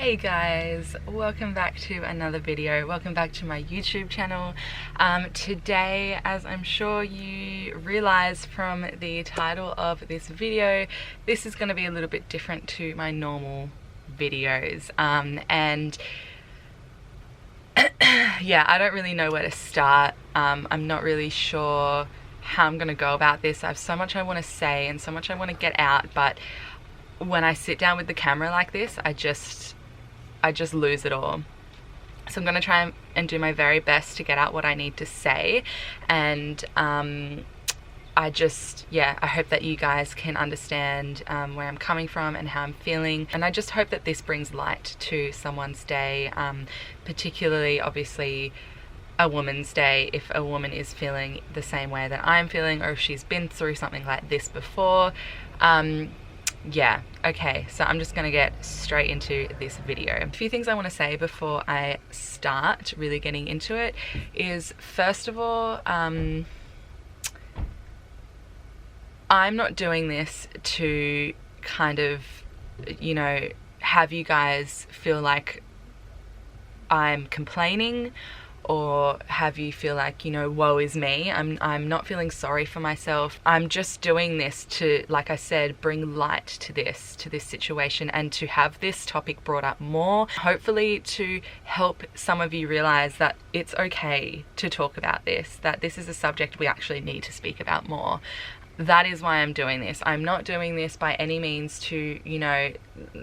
Hey guys, welcome back to another video. Welcome back to my YouTube channel. Today, as I'm sure you realize from the title of this video, this is going to be a little bit different to my normal videos. And yeah, I don't really know where to start. I'm not really sure how I'm going to go about this. I have so much I want to say and so much I want to get out, but when I sit down with the camera like this, I just lose it all. So I'm going to try and do my very best to get out what I need to say, and I hope that you guys can understand where I'm coming from and how I'm feeling, and I just hope that this brings light to someone's day, particularly obviously a woman's day, if a woman is feeling the same way that I'm feeling, or if she's been through something like this before. Yeah, okay, so I'm just gonna get straight into this video. A few things I want to say before I start really getting into it is, first of all, I'm not doing this to kind of, you know, have you guys feel like I'm complaining, or have you feel like, you know, woe is me. I'm not feeling sorry for myself. I'm just doing this to, like I said, bring light to this situation, and to have this topic brought up more, hopefully to help some of you realize that it's okay to talk about this, that this is a subject we actually need to speak about more. That is why I'm doing this. I'm not doing this by any means to, you know,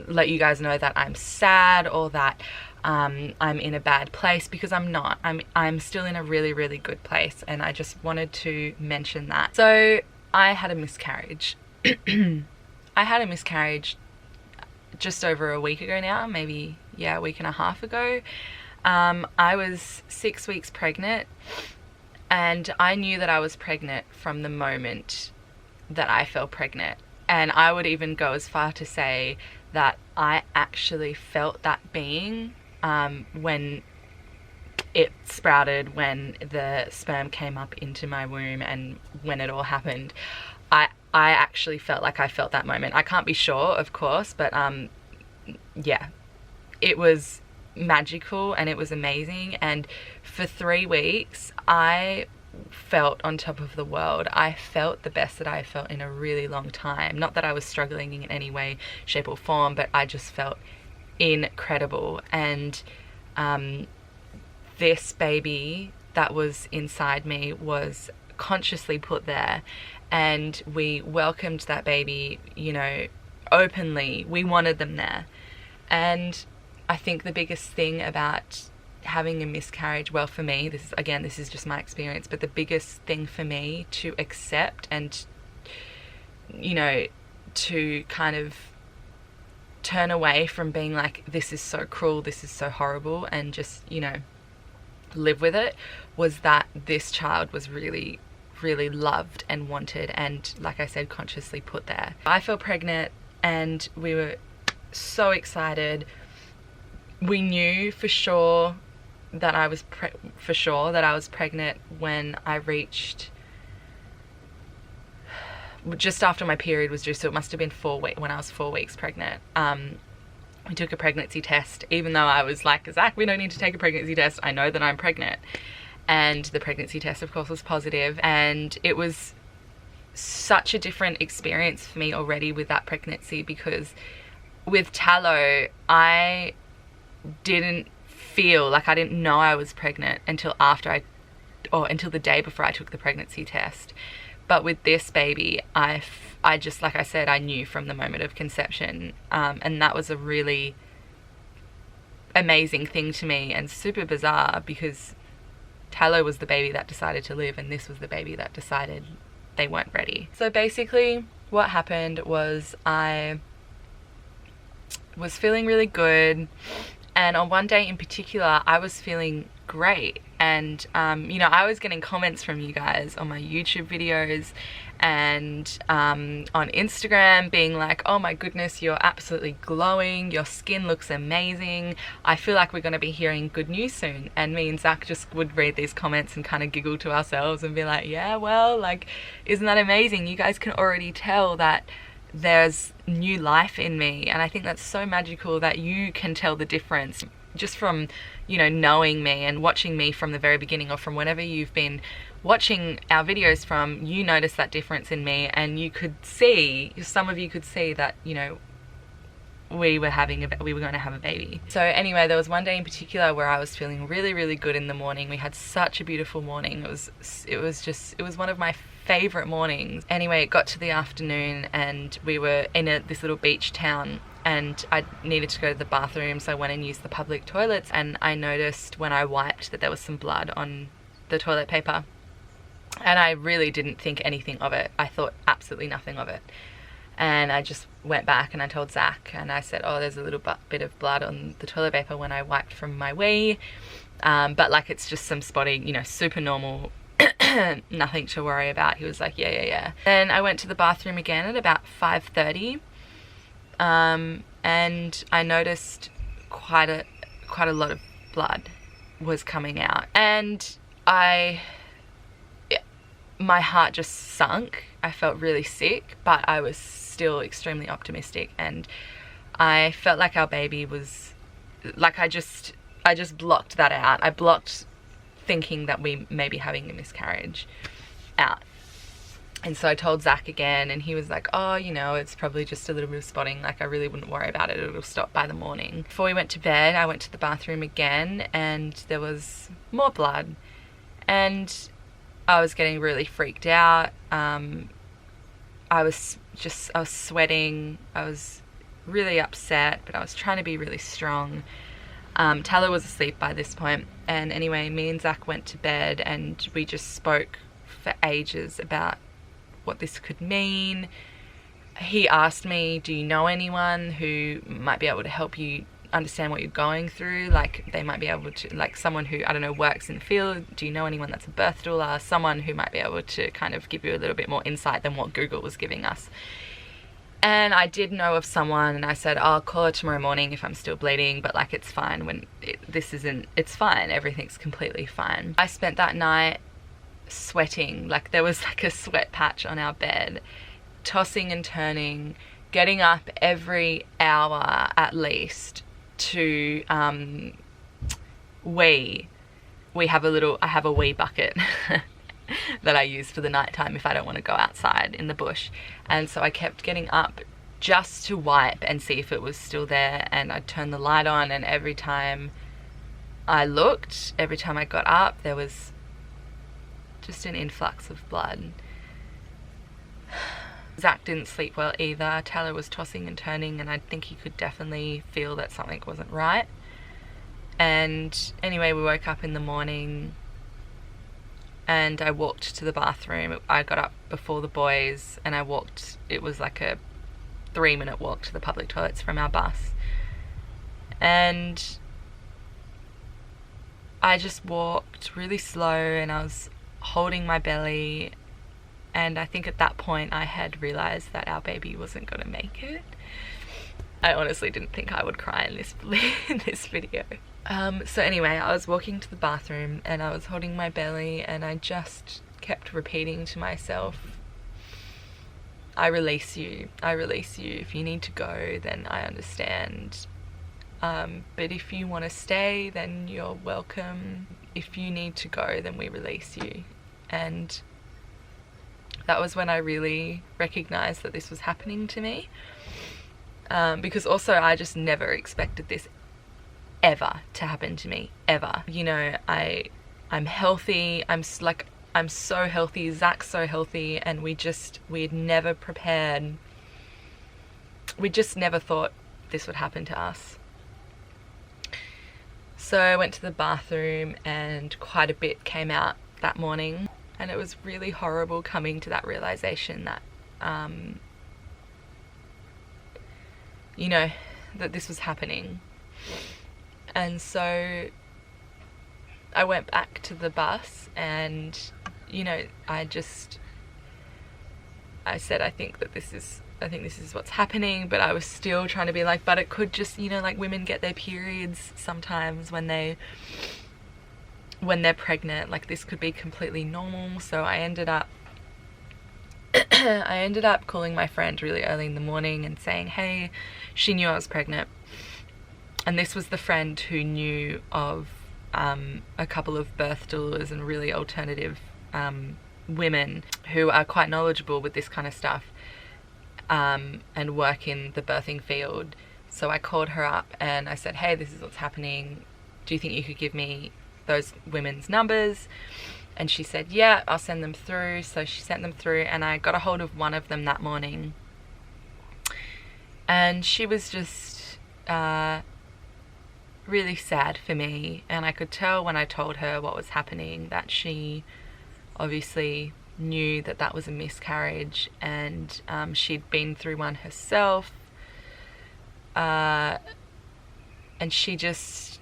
let you guys know that I'm sad or that I'm in a bad place, because I'm not. I'm still in a really, really good place, and I just wanted to mention that. So I had a miscarriage. I had a miscarriage just over a week ago now, maybe, yeah, a week and a half ago. I was 6 weeks pregnant, and I knew that I was pregnant from the moment that I felt pregnant. And I would even go as far to say that I actually felt that being when it sprouted, when the sperm came up into my womb, and when it all happened. I actually felt like I felt that moment. I can't be sure, of course, but yeah, it was magical and it was amazing. And for 3 weeks I felt on top of the world. I felt the best that I felt in a really long time. Not that I was struggling in any way, shape or form, but I just felt incredible. And this baby that was inside me was consciously put there, and we welcomed that baby, you know, openly. We wanted them there. And I think the biggest thing about having a miscarriage, well, for me, this is just my experience, but the biggest thing for me to accept and, you know, to kind of turn away from being like, this is so cruel, this is so horrible, and just, you know, live with it, was that this child was really, really loved and wanted, and, like I said, consciously put there. I felt pregnant and we were so excited. We knew for sure that I was pregnant when I reached just after my period was due, so it must have been 4 weeks, when I was 4 weeks pregnant. We took a pregnancy test, even though I was like, Zach, we don't need to take a pregnancy test, I know that I'm pregnant. And the pregnancy test, of course, was positive, and it was such a different experience for me already with that pregnancy, because with tallow, I didn't feel like, I didn't know I was pregnant until until the day before I took the pregnancy test. But with this baby, I just, like I said, I knew from the moment of conception, and that was a really amazing thing to me, and super bizarre, because tallow was the baby that decided to live, and this was the baby that decided they weren't ready. So basically what happened was, I was feeling really good, and on one day in particular I was feeling great. And you know, I was getting comments from you guys on my YouTube videos and on Instagram being like, oh my goodness, you're absolutely glowing, your skin looks amazing, I feel like we're going to be hearing good news soon. And me and Zach just would read these comments and kind of giggle to ourselves and be like, yeah, well, like, isn't that amazing? You guys can already tell that there's new life in me. And I think that's so magical that you can tell the difference just from, you know, knowing me and watching me from the very beginning, or from whenever you've been watching our videos from, you notice that difference in me, and you could see, some of you could see that, you know, we were going to have a baby. So anyway, there was one day in particular where I was feeling really, really good in the morning. We had such a beautiful morning. It was one of my favorite mornings. Anyway, it got to the afternoon and we were in this little beach town, and I needed to go to the bathroom, so I went and used the public toilets, and I noticed when I wiped that there was some blood on the toilet paper, and I really didn't think anything of it. I thought absolutely nothing of it. And I just went back and I told Zach, and I said, oh, there's a little bit of blood on the toilet paper when I wiped from my wee, but like it's just some spotting, you know, super normal, nothing to worry about. He was like, yeah. Then I went to the bathroom again at about 5:30, and I noticed quite a lot of blood was coming out, and my heart just sunk. I felt really sick, but I was still extremely optimistic, and I felt like our baby was, like, I just blocked that out. I blocked thinking that we may be having a miscarriage out. And so I told Zach again, and he was like, oh, you know, it's probably just a little bit of spotting, like I really wouldn't worry about it, it'll stop by the morning. Before we went to bed, I went to the bathroom again, and there was more blood, and I was getting really freaked out. I was sweating, I was really upset, but I was trying to be really strong. Tyler was asleep by this point, and anyway, me and Zach went to bed, and we just spoke for ages about what this could mean. He asked me, do you know anyone who might be able to help you understand what you're going through? Like, they might be able to, like, someone who, I don't know, works in the field. Do you know anyone that's a birth doula? Someone who might be able to kind of give you a little bit more insight than what Google was giving us. And I did know of someone, and I said, I'll call her tomorrow morning if I'm still bleeding, but like, it's fine when it's fine, everything's completely fine. I spent that night sweating, like there was like a sweat patch on our bed, tossing and turning, getting up every hour at least to wee. I have a wee bucket that I use for the nighttime if I don't want to go outside in the bush. And so I kept getting up just to wipe and see if it was still there, and I'd turn the light on, and every time I looked, every time I got up, there was just an influx of blood. Zach didn't sleep well either. Tyler was tossing and turning, and I think he could definitely feel that something wasn't right. And anyway, we woke up in the morning, and I walked to the bathroom. I got up before the boys, and I walked, it was like a 3-minute walk to the public toilets from our bus. And I just walked really slow, and I was holding my belly, and I think at that point I had realized that our baby wasn't gonna make it. I honestly didn't think I would cry in this video. So anyway, I was walking to the bathroom, and I was holding my belly, and I just kept repeating to myself, I release you, I release you. If you need to go, then I understand. But if you want to stay, then you're welcome. If you need to go, then we release you. And that was when I really recognized that this was happening to me. Because also I just never expected this ever to happen to me, ever. You know, I'm healthy, I'm so healthy, Zach's so healthy, and we had never prepared, we just never thought this would happen to us. So I went to the bathroom, and quite a bit came out that morning, and it was really horrible coming to that realization that you know, that this was happening. And so I went back to the bus, and you know, I said, I think this is what's happening, but I was still trying to be like, but it could just, you know, like women get their periods sometimes when they're pregnant, like this could be completely normal. So I ended up I ended up calling my friend really early in the morning and saying, hey, she knew I was pregnant. And this was the friend who knew of a couple of birth doulas and really alternative women who are quite knowledgeable with this kind of stuff and work in the birthing field. So I called her up and I said, hey, this is what's happening. Do you think you could give me those women's numbers? And she said, yeah, I'll send them through. So she sent them through and I got a hold of one of them that morning. And she was just really sad for me. And I could tell when I told her what was happening that she obviously knew that that was a miscarriage, and she'd been through one herself. And she just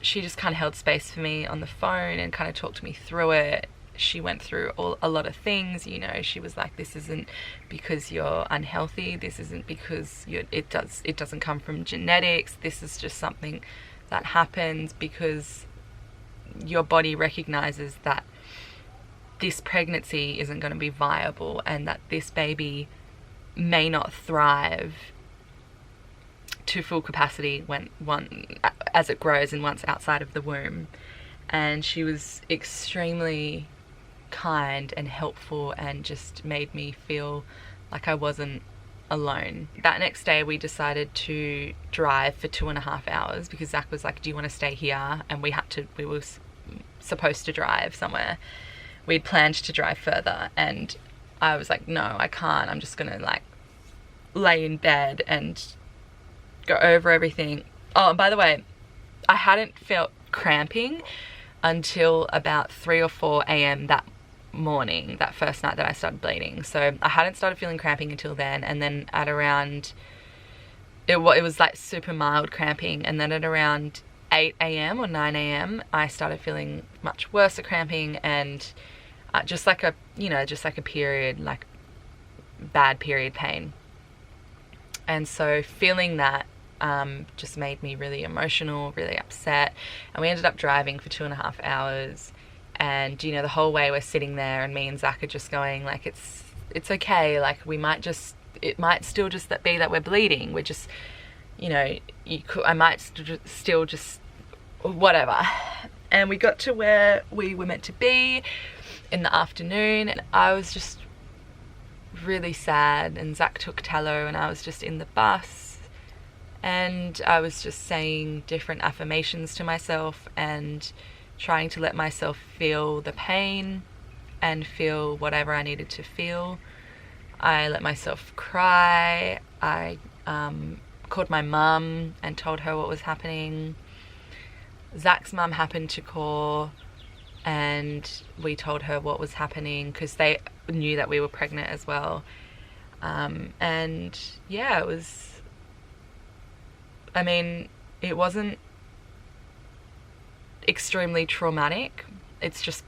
kind of held space for me on the phone and kind of talked me through it. She went through a lot of things, you know. She was like, this isn't because you're unhealthy, this isn't because it doesn't come from genetics, this is just something that happens because your body recognizes that this pregnancy isn't going to be viable and that this baby may not thrive to full capacity as it grows and once outside of the womb. And she was extremely kind and helpful and just made me feel like I wasn't alone. That next day we decided to drive for 2.5 hours because Zach was like, do you want to stay here? And we were supposed to drive somewhere. We'd planned to drive further and I was like, no, I can't. I'm just gonna like lay in bed and go over everything. Oh, and by the way, I hadn't felt cramping until about 3 or 4 a.m. that morning, that first night that I started bleeding. So I hadn't started feeling cramping until then, and then at around, it was like super mild cramping, and then at around 8 a.m. or 9 a.m. I started feeling much worse at cramping, and just like a period, like bad period pain. And so feeling that just made me really emotional, really upset. And we ended up driving for 2.5 hours. And, you know, the whole way we're sitting there and me and Zach are just going like, it's okay. Like it might still just be that we're bleeding. We're just, you know, I might still just, whatever. And we got to where we were meant to be in the afternoon. And I was just really sad, and Zach took tallow and I was just in the bus and I was just saying different affirmations to myself and trying to let myself feel the pain and feel whatever I needed to feel. I let myself cry. I called my mum and told her what was happening. Zach's mum happened to call and we told her what was happening because they knew that we were pregnant as well. And yeah, it wasn't extremely traumatic. It's just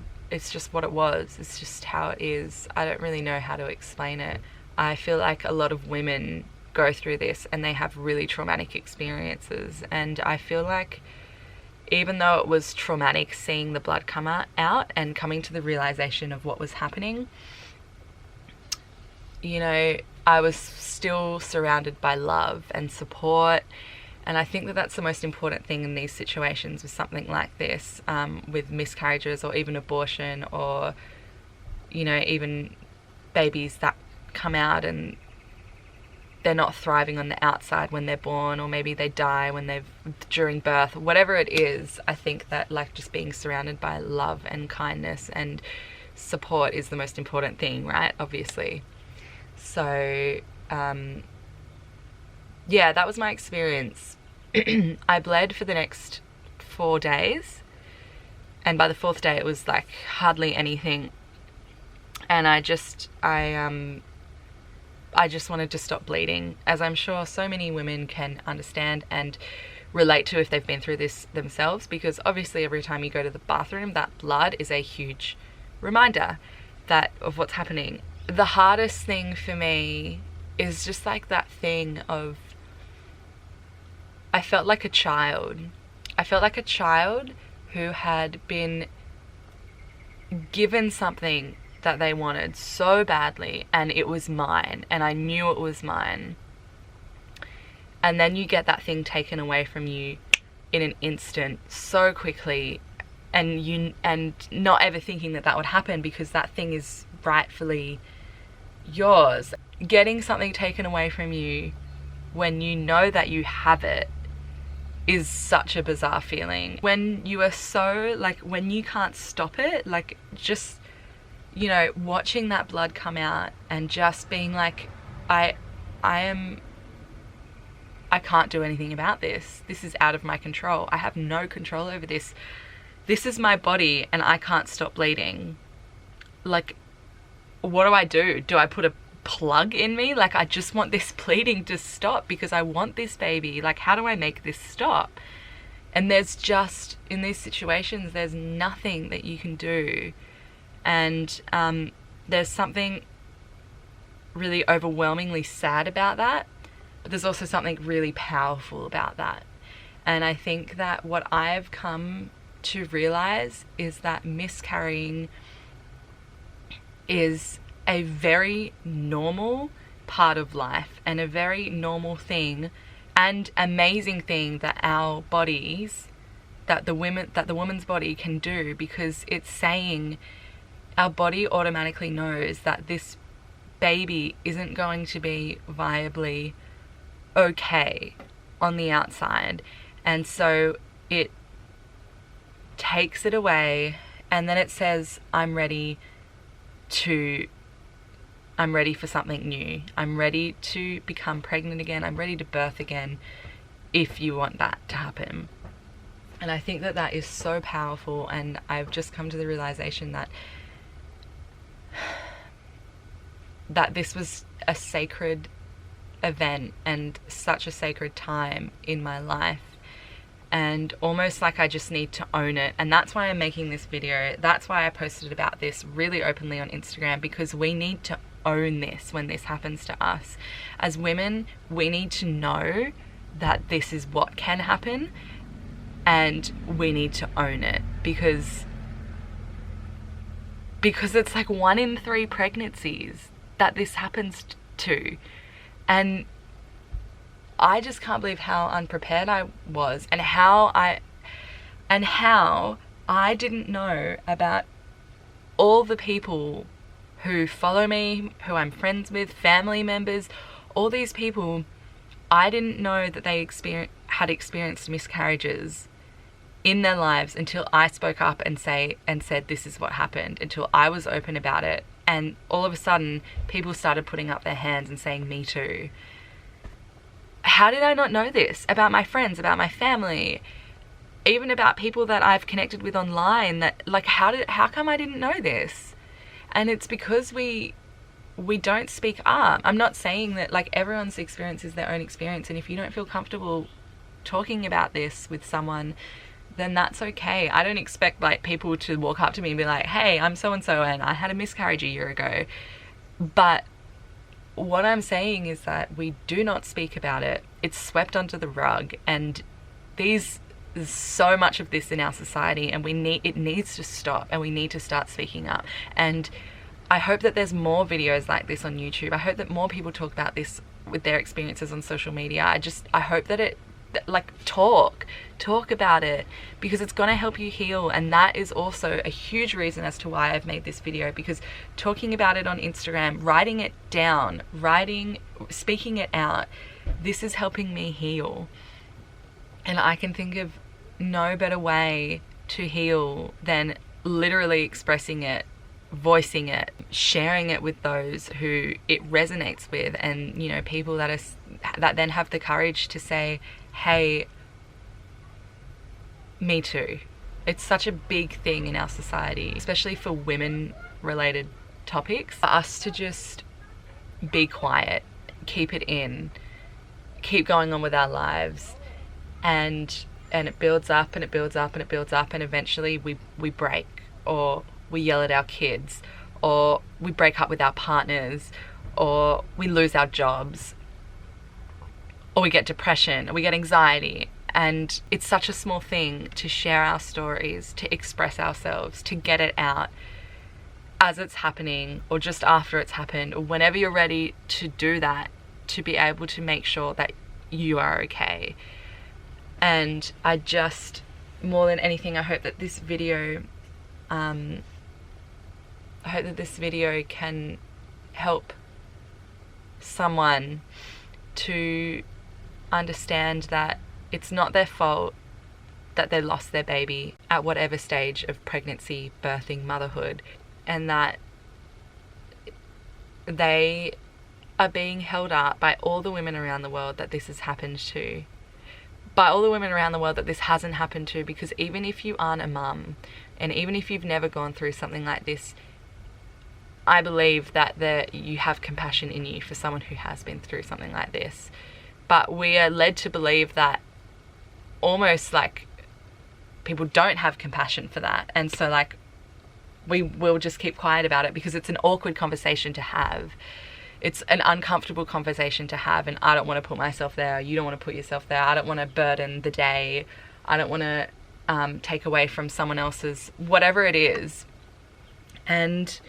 what it was. It's just how it is. I don't really know how to explain it. I feel like a lot of women go through this and they have really traumatic experiences, and I feel like even though it was traumatic seeing the blood come out and coming to the realization of what was happening, you know, I was still surrounded by love and support. And I think that that's the most important thing in these situations with something like this, with miscarriages or even abortion, or, you know, even babies that come out and they're not thriving on the outside when they're born, or maybe they die during birth, whatever it is. I think that like just being surrounded by love and kindness and support is the most important thing, right? Obviously. So, yeah, that was my experience. I bled for the next 4 days, and by the 4th day it was like hardly anything, and I just wanted to stop bleeding, as I'm sure so many women can understand and relate to if they've been through this themselves, because obviously every time you go to the bathroom, that blood is a huge reminder of what's happening. The hardest thing for me is just like that thing of, I felt like a child. I felt like a child who had been given something that they wanted so badly, and it was mine, and I knew it was mine. And then you get that thing taken away from you in an instant, so quickly, and not ever thinking that that would happen, because that thing is rightfully yours. Getting something taken away from you when you know that you have it is such a bizarre feeling. When you are so, like, when you can't stop it, like, just, you know, watching that blood come out and just being like, I can't do anything about this. This is out of my control. I have no control over this. This is my body and I can't stop bleeding. Like, what do? Do I put a plug in me? Like, I just want this bleeding to stop because I want this baby. Like, how do I make this stop? And there's just, in these situations, there's nothing that you can do. And there's something really overwhelmingly sad about that. But there's also something really powerful about that. And I think that what I've come to realize is that miscarrying is a very normal part of life, and a very normal thing and amazing thing that our bodies, that the woman's body can do, because it's saying, our body automatically knows that this baby isn't going to be viably okay on the outside, and so it takes it away, and then it says, I'm ready for something new. I'm ready to become pregnant again. I'm ready to birth again, if you want that to happen. And I think that that is so powerful, and I've just come to the realization that this was a sacred event and such a sacred time in my life, and almost like I just need to own it. And that's why I'm making this video. That's why I posted about this really openly on Instagram, because we need to own this when this happens to us. As women, we need to know that this is what can happen, and we need to own it, because it's like 1 in 3 pregnancies that this happens to. And I just can't believe how unprepared I was, and how I didn't know about all the people who follow me, who I'm friends with, family members, all these people. I didn't know that they had experienced miscarriages in their lives until I spoke up and said this is what happened, until I was open about it. And all of a sudden, people started putting up their hands and saying, me too. How did I not know this about my friends, about my family, even about people that I've connected with online? That, like, how come I didn't know this? And it's because we don't speak up. I'm not saying that, like, everyone's experience is their own experience, and if you don't feel comfortable talking about this with someone, then that's okay. I don't expect, like, people to walk up to me and be like, hey, I'm so-and-so and I had a miscarriage a year ago. But what I'm saying is that we do not speak about it. It's swept under the rug, and there's so much of this in our society, and it needs to stop, and we need to start speaking up. And I hope that there's more videos like this on YouTube. I hope that more people talk about this with their experiences on social media. I hope that talk about it, because it's going to help you heal. And that is also a huge reason as to why I've made this video, because talking about it on Instagram, writing it down, speaking it out, this is helping me heal. And I can think of no better way to heal than literally expressing it, voicing it, sharing it with those who it resonates with, and, you know, people that then have the courage to say, hey, me too. It's such a big thing in our society, especially for women related topics, for us to just be quiet, keep it in, keep going on with our lives, and it builds up and it builds up and it builds up, and eventually we break, or we yell at our kids, or we break up with our partners, or we lose our jobs, or we get depression, or we get anxiety. And it's such a small thing to share our stories, to express ourselves, to get it out. as it's happening or just after it's happened, or whenever you're ready to do that, to be able to make sure that you are okay. And I just, more than anything, I hope that this video can help someone to understand that it's not their fault that they lost their baby at whatever stage of pregnancy, birthing, motherhood, and that they are being held up by all the women around the world that this has happened to. By all the women around the world that this hasn't happened to, because even if you aren't a mum, and even if you've never gone through something like this, I believe that you have compassion in you for someone who has been through something like this. But we are led to believe that almost like people don't have compassion for that. And so like we will just keep quiet about it because it's an awkward conversation to have. It's an uncomfortable conversation to have, and I don't want to put myself there. You don't want to put yourself there. I don't want to burden the day. I don't want to take away from someone else's, whatever it is. And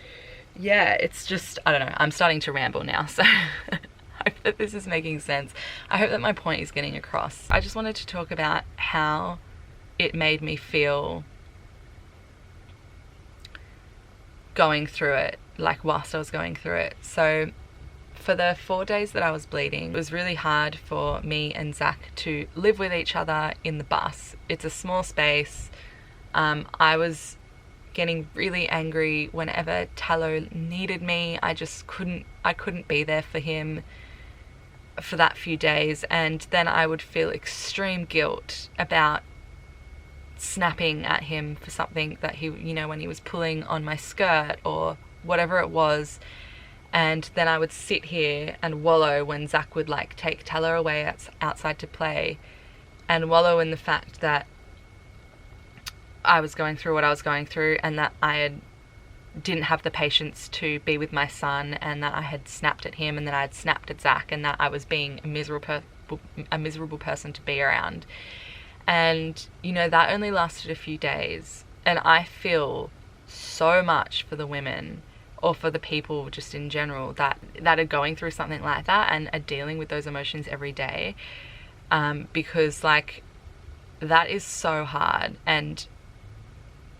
yeah, it's just, I don't know, I'm starting to ramble now, so I hope that this is making sense. I hope that my point is getting across. I just wanted to talk about how it made me feel going through it, like whilst I was going through it. So for the 4 days that I was bleeding, it was really hard for me and Zach to live with each other in the bus. It's a small space. I was getting really angry whenever Tallow needed me. I couldn't be there for him for that few days, and then I would feel extreme guilt about snapping at him for something that he, you know, when he was pulling on my skirt or whatever it was. And then I would sit here and wallow when Zach would like take Tallow away outside to play, and wallow in the fact that I was going through what I was going through, and that didn't have the patience to be with my son, and that I had snapped at him, and that I had snapped at Zach, and that I was being a miserable person to be around. And you know, that only lasted a few days, and I feel so much for the women, or for the people just in general that are going through something like that and are dealing with those emotions every day, because like that is so hard.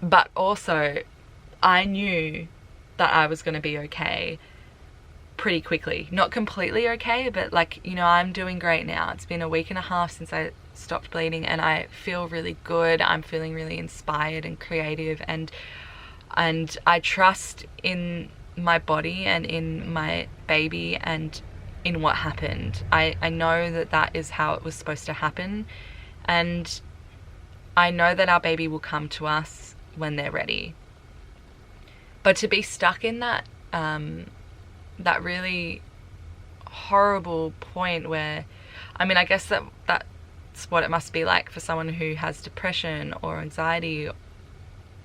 But also I knew that I was going to be okay pretty quickly. Not completely okay, but like, you know, I'm doing great now. It's been a week and a half since I stopped bleeding, and I feel really good. I'm feeling really inspired and creative, and I trust in my body and in my baby and in what happened. I know that is how it was supposed to happen, and I know that our baby will come to us when they're ready. But to be stuck in that that really horrible point where, I mean, I guess that's what it must be like for someone who has depression or anxiety.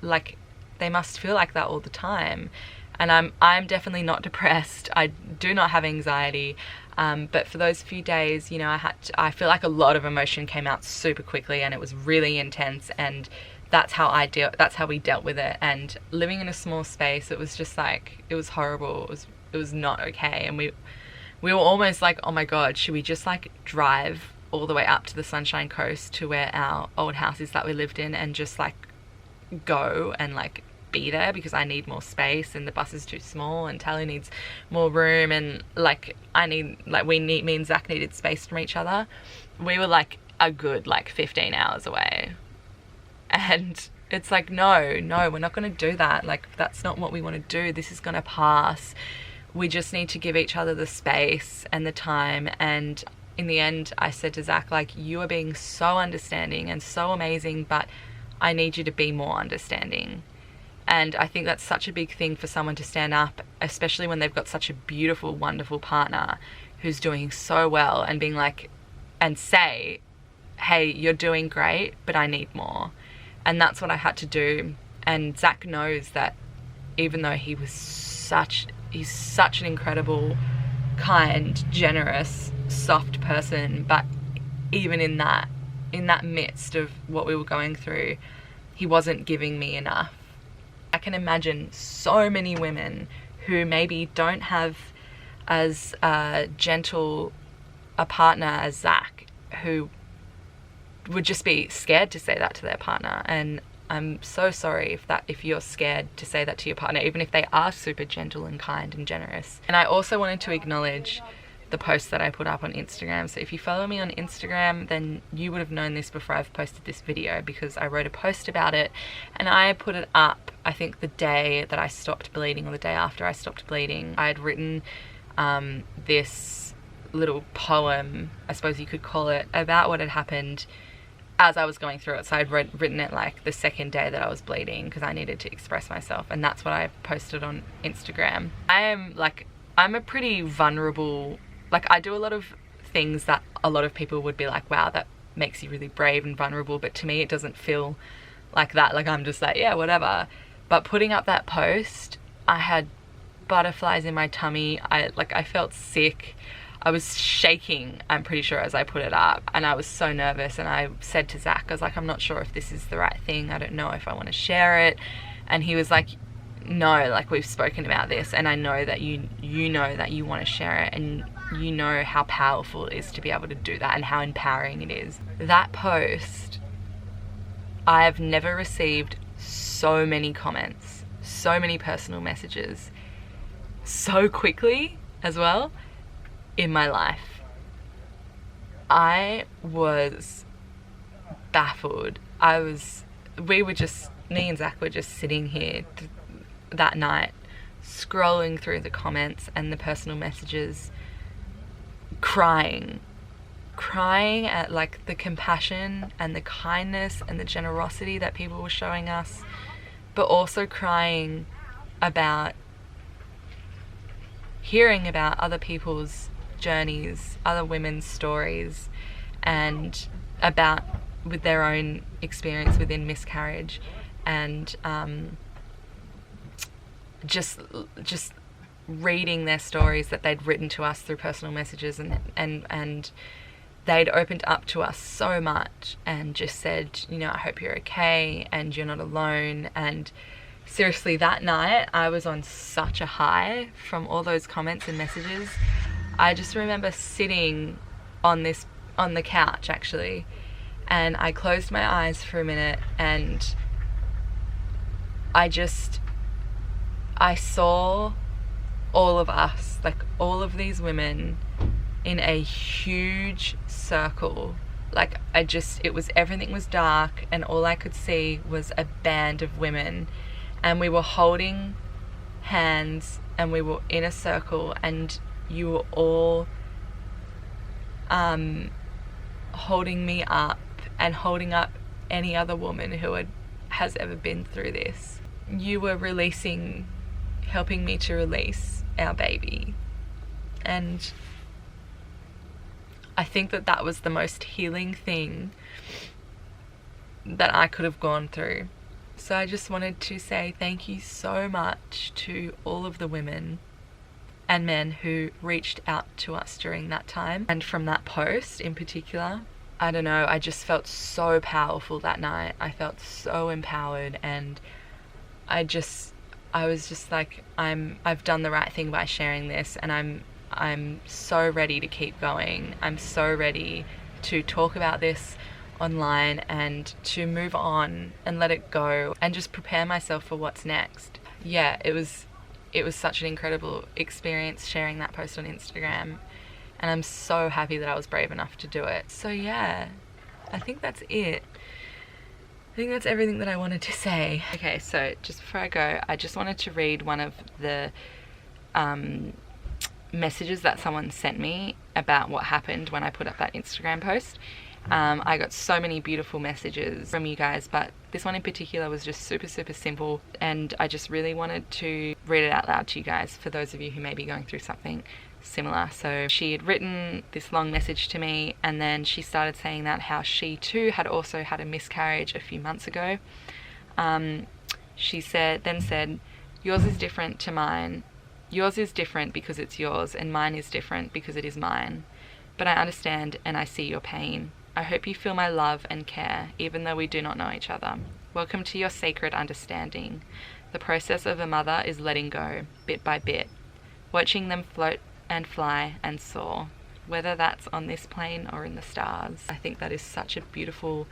Like, they must feel like that all the time. And I'm definitely not depressed. I do not have anxiety. But for those few days, you know, I feel like a lot of emotion came out super quickly, and it was really intense, and that's how we dealt with it. And living in a small space, it was just like, it was horrible. It was not okay. And we were almost like, oh my God, should we just like drive all the way up to the Sunshine Coast to where our old house is that we lived in, and just like go and like be there, because I need more space and the bus is too small and Tally needs more room, and like me and Zach needed space from each other. We were like a good like 15 hours away, and it's like, no, we're not going to do that. Like, that's not what we want to do. This is going to pass. We just need to give each other the space and the time. And in the end, I said to Zach, like, you are being so understanding and so amazing, but I need you to be more understanding. And I think that's such a big thing for someone to stand up, especially when they've got such a beautiful, wonderful partner who's doing so well, and being like, and say, hey, you're doing great, but I need more. And that's what I had to do. And Zach knows that, even though he's such an incredible, kind, generous, soft person, but even in that midst of what we were going through, he wasn't giving me enough. I can imagine so many women who maybe don't have as gentle a partner as Zach, who would just be scared to say that to their partner. And I'm so sorry if you're scared to say that to your partner, even if they are super gentle and kind and generous. And I also wanted to acknowledge the post that I put up on Instagram. So if you follow me on Instagram, then you would have known this before I've posted this video, because I wrote a post about it and I put it up, I think the day that I stopped bleeding or the day after I stopped bleeding. I had written this little poem, I suppose you could call it, about what had happened as I was going through it. So I'd written it like the second day that I was bleeding, because I needed to express myself, and that's what I posted on Instagram. I'm a pretty vulnerable, like I do a lot of things that a lot of people would be like, wow, that makes you really brave and vulnerable, but to me it doesn't feel like that. Like I'm just like, yeah, whatever. But putting up that post, I had butterflies in my tummy. I felt sick. I was shaking, I'm pretty sure, as I put it up, and I was so nervous. And I said to Zach, I was like, I'm not sure if this is the right thing. I don't know if I want to share it. And he was like, no, like we've spoken about this, and I know that you know that you want to share it, and you know how powerful it is to be able to do that and how empowering it is. That post, I have never received so many comments, so many personal messages, so quickly as well, in my life. I was baffled. Me and Zach were just sitting here that night, scrolling through the comments and the personal messages, crying at like the compassion and the kindness and the generosity that people were showing us, but also crying about hearing about other people's journeys, other women's stories, and about with their own experience within miscarriage, and just reading their stories that they'd written to us through personal messages, and they'd opened up to us so much and just said, you know, I hope you're okay and you're not alone. And seriously, that night I was on such a high from all those comments and messages. I just remember sitting on the couch actually, and I closed my eyes for a minute, and I saw all of us, like all of these women in a huge circle. Like everything was dark, and all I could see was a band of women, and we were holding hands and we were in a circle, and you were all holding me up and holding up any other woman who has ever been through this. You were helping me to release our baby. And I think that was the most healing thing that I could have gone through. So I just wanted to say thank you so much to all of the women and men who reached out to us during that time. And from that post in particular, I don't know, I just felt so powerful that night. I felt so empowered, and I was just like, I've done the right thing by sharing this, and I'm so ready to keep going. I'm so ready to talk about this online and to move on and let it go and just prepare myself for what's next. Yeah, it was such an incredible experience sharing that post on Instagram, and I'm so happy that I was brave enough to do it. So yeah, I think that's it. I think that's everything that I wanted to say. Okay, so just before I go, I just wanted to read one of the messages that someone sent me about what happened when I put up that Instagram post. I got so many beautiful messages from you guys, but this one in particular was just super, super simple, and I just really wanted to read it out loud to you guys for those of you who may be going through something similar. So she had written this long message to me, and then she started saying that how she too had also had a miscarriage a few months ago. She said, yours is different to mine. Yours is different because it's yours, and mine is different because it is mine. But I understand and I see your pain. I hope you feel my love and care, even though we do not know each other. Welcome to your sacred understanding. The process of a mother is letting go, bit by bit, watching them float and fly and soar, whether that's on this plane or in the stars. I think that is such a beautiful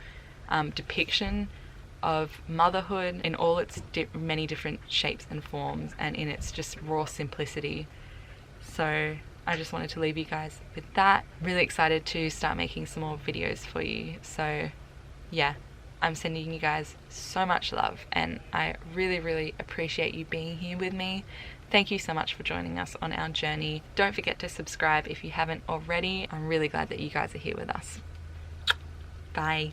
depiction of motherhood in all its many different shapes and forms, and in its just raw simplicity. So I just wanted to leave you guys with that. Really excited to start making some more videos for you. So yeah, I'm sending you guys so much love, and I really appreciate you being here with me. Thank you so much for joining us on our journey. Don't forget to subscribe if you haven't already. I'm really glad that you guys are here with us. Bye.